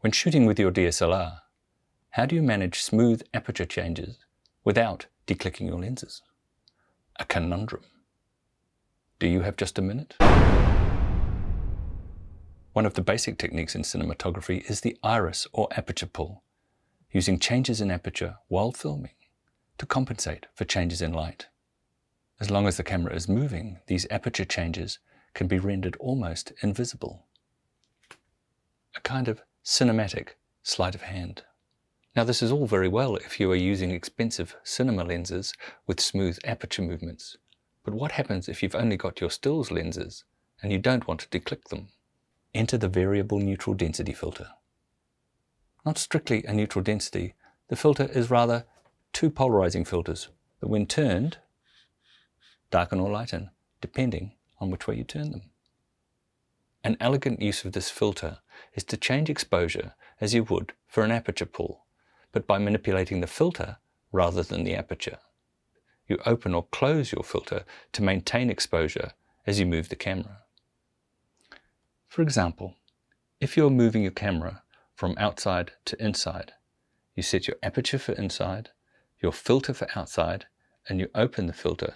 When shooting with your DSLR, how do you manage smooth aperture changes without declicking your lenses? A conundrum. Do you have just a minute? One of the basic techniques in cinematography is the iris or aperture pull, using changes in aperture while filming to compensate for changes in light. As long as the camera is moving, these aperture changes can be rendered almost invisible. A kind of cinematic sleight of hand. Now this is all very well if you are using expensive cinema lenses with smooth aperture movements, but what happens if you've only got your stills lenses and you don't want to declick them? Enter the variable neutral density filter. Not strictly a neutral density, the filter is rather two polarizing filters that when turned, darken or lighten, depending on which way you turn them. An elegant use of this filter is to change exposure as you would for an aperture pull, but by manipulating the filter rather than the aperture. You open or close your filter to maintain exposure as you move the camera. For example, if you're moving your camera from outside to inside, you set your aperture for inside, your filter for outside, and you open the filter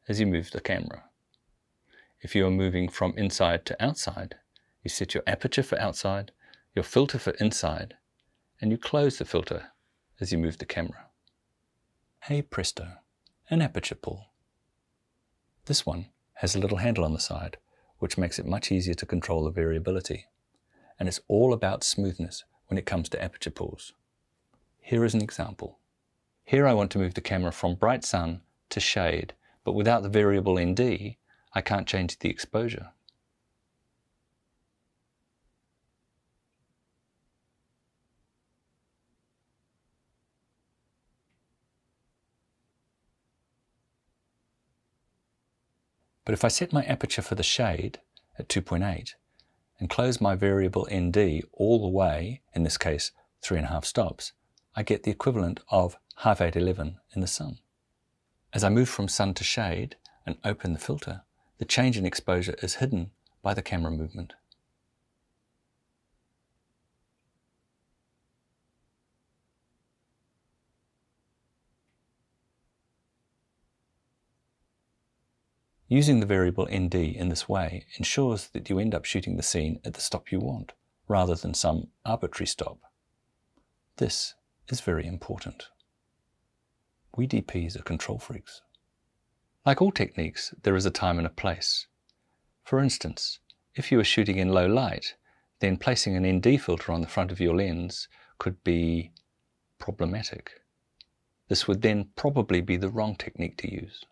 as you move the camera. If you are moving from inside to outside, you set your aperture for outside, your filter for inside, and you close the filter as you move the camera. Hey presto, an aperture pull. This one has a little handle on the side, which makes it much easier to control the variability. And it's all about smoothness when it comes to aperture pulls. Here is an example. Here I want to move the camera from bright sun to shade, but without the variable ND, I can't change the exposure. But if I set my aperture for the shade at 2.8 and close my variable ND all the way, in this case 3.5 stops, I get the equivalent of half 811 in the sun. As I move from sun to shade and open the filter, the change in exposure is hidden by the camera movement. Using the variable ND in this way ensures that you end up shooting the scene at the stop you want, rather than some arbitrary stop. This is very important. We DPs are control freaks. Like all techniques, there is a time and a place. For instance, if you are shooting in low light, then placing an ND filter on the front of your lens could be problematic. This would then probably be the wrong technique to use.